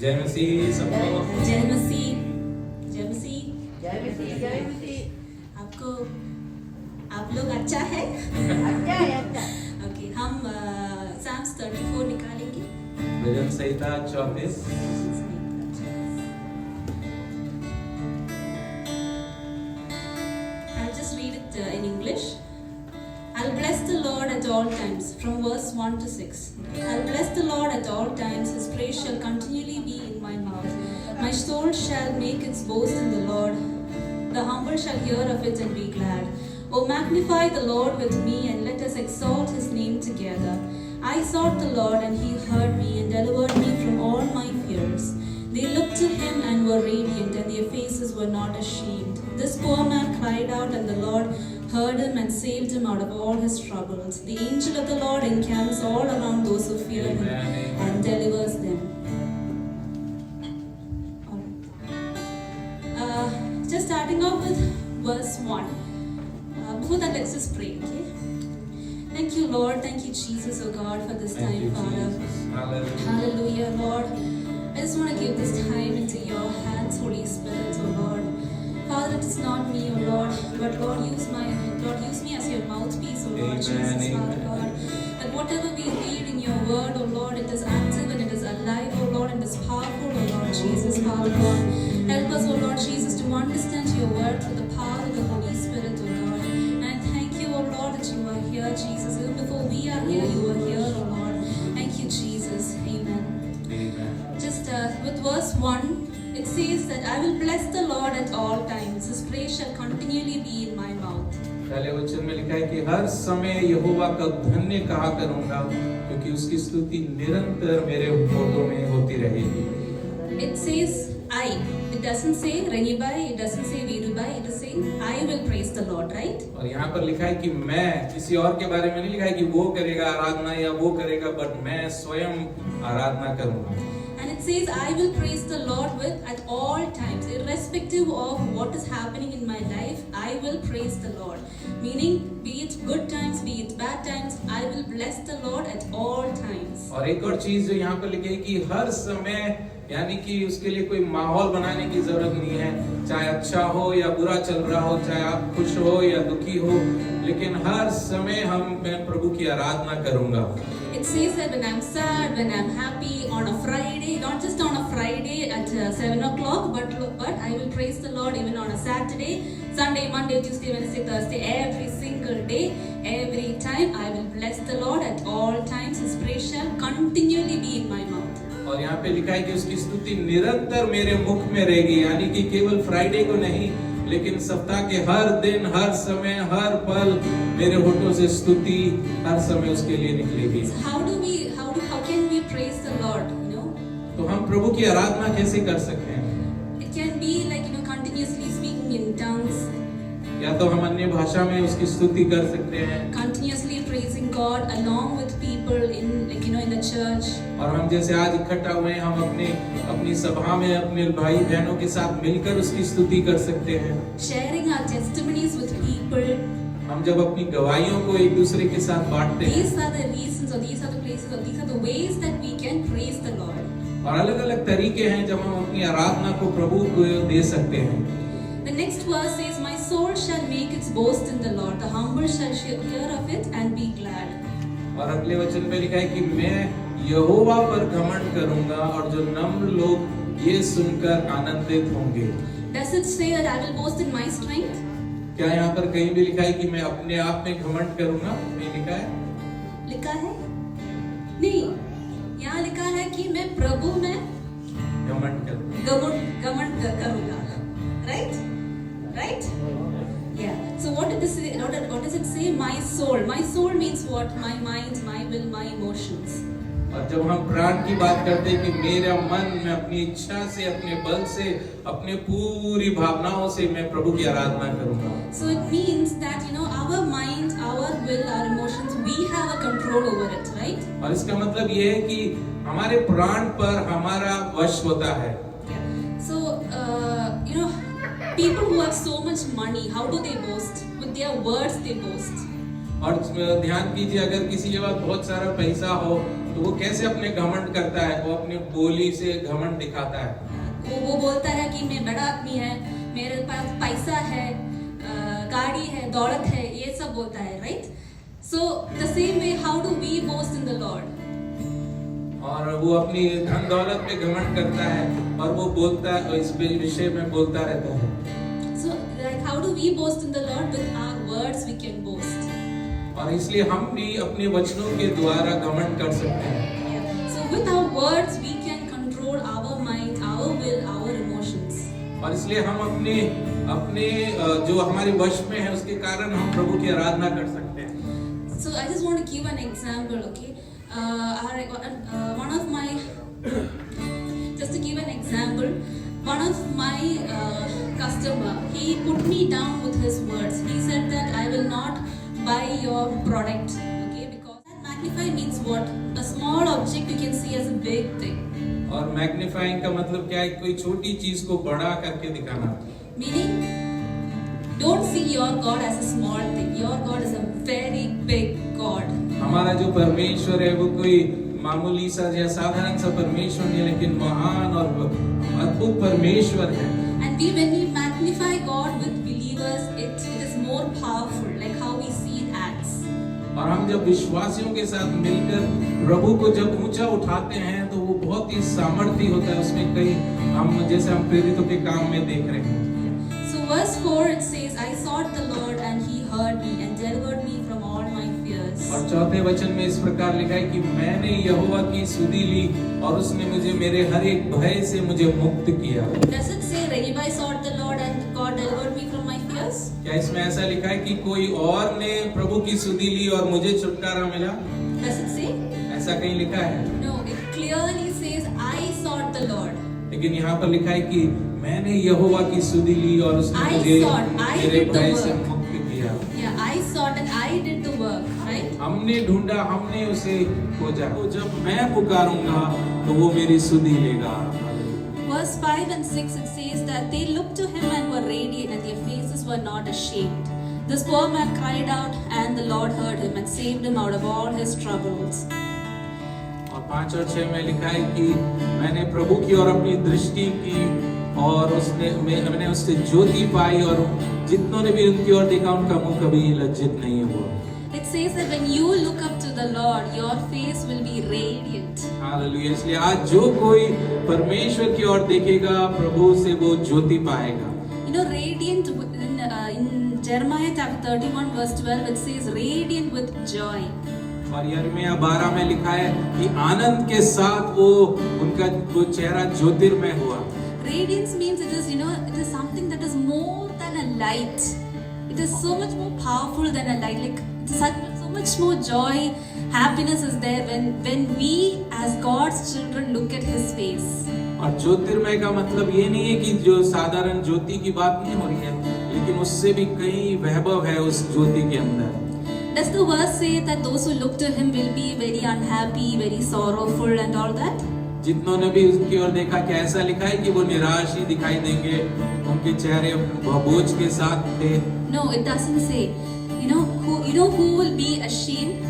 जय मसीह सबको। जय मसीह, जय मसीह, जय मसीह, जय मसीह। आपको आप लोग अच्छा है? अच्छा है, अच्छा। ओके, हम साम्स 34 निकालेंगे। भजन संहिता 34। I'll just read it in English. I'll bless the Lord at all times, from verse 1 to 6. I'll bless the Lord at all times, his praise shall continually be in my mouth. My soul shall make its boast in the Lord. The humble shall hear of it and be glad. O magnify the Lord with me, and let us exalt his name together. I sought the Lord, and he heard me and delivered me from all my fears. They looked to him and were radiant, and their faces were not ashamed. This poor man cried out, and the Lord heard him and saved him out of all his troubles. The angel of the Lord encamps all around those who fear him and delivers them. Alright. Just starting off with verse 1. Before that, let's just pray, okay? Thank you, Lord. Thank you, Jesus, oh God, for this Thank you, time, Father. Jesus. Hallelujah. Hallelujah, Lord. I just want to give this time into your hands, Holy Spirit, oh Lord. Father, it is not me, oh Lord, but Lord, use me as your mouthpiece, oh Lord, Amen, Jesus, Father amen. God. That whatever we read in your word, oh Lord, it is active and it is alive, oh Lord, and it is powerful, oh Lord, Jesus, Father God. Help us, oh Lord, Jesus, to understand your word through the power of the Holy Spirit, oh God. And I thank you, oh Lord, that you are here, Jesus. Even before we are here, you are here, oh Lord. Thank you, Jesus. Amen. Amen. Just with verse 1, it says that I will bless the Lord at all times. His praise shall continually be in my mouth. पहले वचन में लिखा है कि हर समय यहोवा का धन्य कहा करूंगा, क्योंकि उसकी स्तुति निरंतर मेरे होठों में होती रहेगी। It says I. It doesn't say Renibai. It doesn't say Virubai. It is saying I will praise the Lord, right? और यहाँ पर लिखा है कि मैं, किसी और के बारे में नहीं लिखा है कि वो करेगा आराधना या वो करेगा, बट मैं स्वयं आराधना करूंगा। And it says, I will praise the Lord with at all times, irrespective of what is happening in my life, I will praise the Lord. Meaning, be it good times, be it bad times, I will bless the Lord at all times. और एक और चीज जो यहाँ पर लिखी है कि हर समय, यानी कि उसके लिए कोई माहौल बनाने की जरूरत नहीं है, चाहे अच्छा हो या बुरा चल रहा हो, चाहे आप खुश हो या दुखी हो, लेकिन हर समय मैं प्रभु की आराधना करूंगा। It says that when I'm sad, when I'm happy, on a Friday, not just on a Friday at 7 o'clock, but I will praise the Lord even on a Saturday, Sunday, Monday, Tuesday, Wednesday, Thursday, every single day, every time I will bless the Lord at all times. His praise shall continually be in my mouth. और यहाँ पे लिखा है कि उसकी स्तुति निरंतर मेरे मुख में रहेगी, यानी कि केवल फ्राइडे को नहीं, लेकिन सप्ताह के हर दिन, हर समय, हर पल मेरे होठों से स्तुति हर समय उसके लिए निकलेगी। So how can we praise the Lord? You know, तो हम प्रभु की आराधना कैसे कर सकते हैं? it can be like continuously speaking in tongues, या तो हम अन्य भाषा में उसकी स्तुति कर सकते हैं, continuously praising God along with people in in the church. और हम जैसे आज इकट्ठा हुए हैं, हम अपनी सभा में अपने भाई बहनों के साथ मिलकर उसकी स्तुति कर सकते हैं। Sharing our testimonies with people. हम जब अपनी गवाहियों को एक दूसरे के साथ बांटते हैं, These are the reasons, or these are the places, or these are the ways that we can praise the Lord. और अलग-अलग तरीके हैं जब हम अपनी आराधना को प्रभु को दे सकते हैं। The next verse says, "My soul shall make its boast in the Lord. The humble shall hear of it and be glad." और अगले वचन में लिखा है कि मैं यहोवा पर घमंड करूंगा, और जो नम्र लोग ये सुनकर आनंदित होंगे। Does it say that I will boast in my strength? क्या यहाँ पर कहीं भी लिखा है कि मैं अपने आप में घमंड करूंगा? नहीं लिखा है। लिखा है? नहीं, यहाँ लिखा है कि मैं प्रभु में घमंड करूंगा। घमंड करूंगा, right? Right? Yeah. So what does it say? My soul. My soul means what? My mind, my will, my emotions. और जब हम प्राण की बात करते हैं कि मेरा मन, मैं अपनी इच्छा से, अपने बल से, अपने पूरी भावनाओं से मैं प्रभु की आराधना करूंगा। So it means that our mind, our will, our emotions, we have a control over it, right? और इसका मतलब ये है कि हमारे प्राण पर हमारा वश होता है। Yeah. So people who have so much money, how do they boast? With their words they boast. और ध्यान कीजिए, अगर किसी के पास बहुत सारा पैसा हो तो वो कैसे अपने घमंड करता है? वो अपनी बोली से घमंड दिखाता है। वो बोलता है कि मैं बड़ा आदमी है, मेरे पास पैसा है, गाड़ी है, दौलत है, ये सब बोलता है, right? So the same way how do we boast in the lord? और वो अपनी धन दौलत पे घमंड करता है और वो बोलता है, इस विषय में बोलता रहता है। So like how do we boast in the Lord? With our words we can boast. और इसलिए हम भी अपने वचनों के द्वारा घमंड कर सकते हैं। Yeah. So with our words we can control our mind, our will, our emotions. और इसलिए हम अपने अपने जो हमारे वश में है उसके कारण हम प्रभु की आराधना कर सकते हैं। So I just want to give an example, okay? One of my just to give an example, one of my customer, he put me down with his words. He said that I will not buy your product, okay? Because that magnify means what? A small object you can see as a big thing. और magnifying का मतलब क्या है? कोई छोटी चीज को बड़ा करके दिखाना। Meaning, don't see your God as a small thing. Your God is a very big God. हमारा जो परमेश्वर है वो कोई मामूली सा या साधारण सा परमेश्वर नहीं, लेकिन महान और अद्भुत परमेश्वर है। And when we magnify God with believers, it is more powerful, like how we see in Acts. और हम जब विश्वासियों के साथ मिलकर प्रभु को जब ऊंचा उठाते हैं तो वो बहुत ही सामर्थ्य होता है उसमें। कई हम जैसे हम प्रेरितों के काम में देख रहे हैं। So verse 4 it says, I sought the Lord and He heard me and delivered me from all my fears. और चौथे वचन में इस प्रकार लिखा है कि मैंने यहोवा की सुधि ली और उसने मुझे मेरे हर एक भय से मुझे मुक्त किया। Does it say Rahab sought the Lord and God delivered me from my fears? क्या इसमें ऐसा लिखा है कि कोई और ने प्रभु की सुधि ली और मुझे छुटकारा मिला? Does it say? ऐसा कहीं लिखा है? No, it clearly says I sought the Lord. लेकिन यहाँ पर लिखा है कि मैंने यहोवा की सुधि ली और उसने मुझे मेरे भय से मुक्त किया। Yeah, I sought and I did the work, right? हमने ढूंढा, हमने उसे खोजा। तो जब मैं पुकारूंगा तो वो मेरी सुधि लेगा। Verse 5 and 6 it says that they looked to him and were radiant and their faces were not ashamed. This poor man cried out and the Lord heard him and saved him out of all his troubles. और 5 और 6 में लिखा है कि मैंने प्रभु की ओर अपनी दृष्टि की और मैंने उससे ज्योति पाई और जितनों ने भी उनकी ओर देखा उनका मुंह कभी लज्जित नहीं हुआ। It says that when you look up to the Lord, your face will be radiant. Hallelujah. इसलिए आज जो कोई परमेश्वर की ओर देखेगा प्रभु से वो ज्योति पाएगा। You know, radiant in Jeremiah chapter 31 verse 12 it says radiant with joy. और यिर्मयाह 12 में लिखा है कि आनंद के साथ उनका वो चेहरा ज्योतिर्मय हुआ। Radiance means it is something that is more than a light. It is so much more powerful than a light. Like so much more joy, happiness is there when we as God's children look at His face. और ज्योतिर्मय का मतलब ये नहीं है कि जो साधारण ज्योति की बात नहीं हो रही है, लेकिन उससे भी कई वैभव है उस ज्योति के अंदर। Does the verse say that those who look to Him will be very unhappy, very sorrowful and all that? जितनों ने भी उसकी ओर देखा, क्या ऐसा लिखा है कि वो निराश ही दिखाई देंगे, उनके चेहरे बोझ के साथ थे? No, it doesn't say. You know who will be ashamed?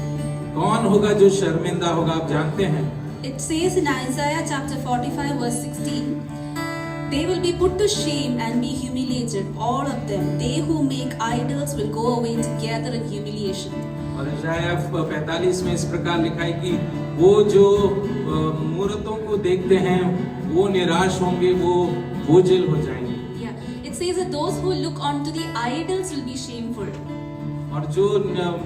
कौन होगा जो शर्मिंदा होगा, आप जानते हैं? It says in Isaiah chapter 45 verse 16, they will be put to shame and be humiliated, all of them. They who make idols will go away together in humiliation. और इज़ाया 45 में इस प्रकार लिखा है कि वो जो मूर्तों को देखते हैं वो निराश होंगे, वो बोझिल हो जाएंगे। Yeah, it says that those who look onto the idols will be shameful. और जो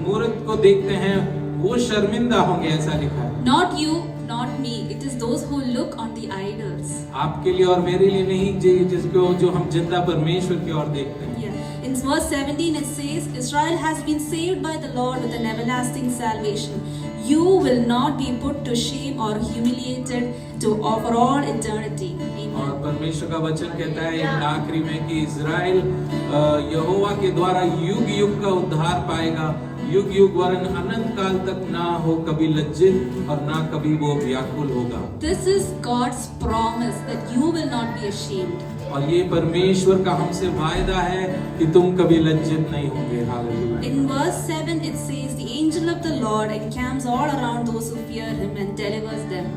मूर्त को देखते हैं वो शर्मिंदा होंगे, ऐसा लिखा है। Not you, not me. It is those who look on the idols. आपके लिए और मेरे लिए नहीं, जिसको जो हम जिंदा परमेश्वर की ओर देखते हैं। Yeah. In verse 17 it says, Israel has been saved by the Lord with an everlasting salvation. You will not be put to shame or humiliated for all eternity. और परमेश्वर का वचन कहता है आखिरी में कि इज़राइल यहोवा के द्वारा युग युग का उद्धार पाएगा, युग युग वरन अनंत काल तक ना हो कभी लज्जित और ना कभी वो व्याकुल होगा। This is God's promise that you will not be ashamed. और ये परमेश्वर का हमसे वायदा है कि तुम कभी लज्जित नहीं होंगे। Hallelujah. In verse 7 it says, the angel of the Lord encamps all around those who fear him and delivers them.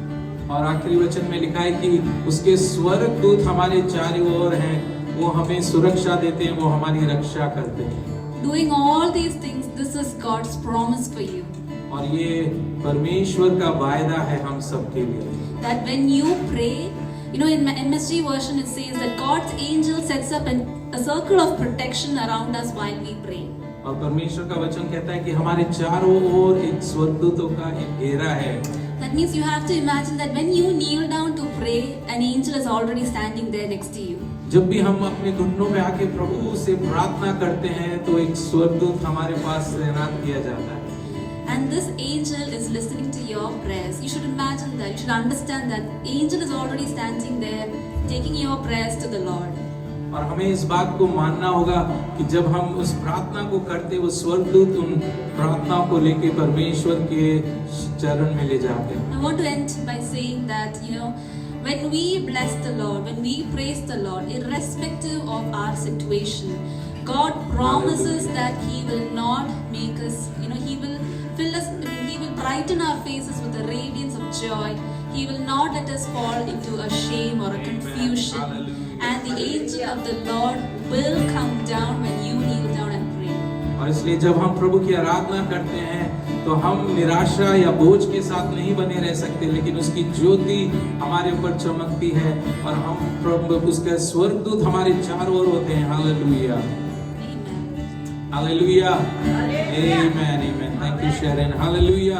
और आखिरी वचन में लिखा है कि उसके स्वर्गदूत हमारे चारों ओर हैं, वो हमें सुरक्षा देते हैं, वो हमारी रक्षा करते हैं। Doing all these things, this is God's promise for you. और ये परमेश्वर का वायदा है हम सबके लिए। That when you pray, you know, in MSG version it says that God's angel sets up a circle of protection around us while we pray. और परमेश्वर का वचन कहता है कि हमारे चारों ओर एक स्वर्गदूतों का एक घेरा है। That means you have to imagine that when you kneel down to pray, an angel is already standing there next to you. जब भी हम अपने घुटनों में आके प्रभु से प्रार्थना करते हैं तो एक स्वर्गदूत हमारे पास तैनात किया जाता है। And this angel is listening to your prayers. You should imagine that. You should understand that angel is already standing there, taking your prayers to the Lord. और हमें इस बात को मानना होगा कि जब हम उस प्रार्थना को करते, वो स्वर्गदूत उन प्रार्थनाओं को लेके परमेश्वर के चरण में ले जाते हैं। I want to end by saying that, you know, when we bless the Lord, when we praise the Lord, irrespective of our situation, God promises that He will not make us, you know, He will fill us, He will brighten our faces with the radiance of joy. He will not let us fall into a shame or a confusion. Hallelujah. And the angel of the Lord will come down when you kneel down and pray. और इसलिए जब हम प्रभु की आराधना करते हैं तो हम निराशा या बोझ के साथ नहीं बने रह सकते, लेकिन उसकी ज्योति हमारे ऊपर चमकती है और हम प्रभु उसके स्वर्गदूत हमारे चारों ओर होते हैं। Hallelujah, Amen. Hallelujah, amen, amen. Thank you Sharon. Hallelujah.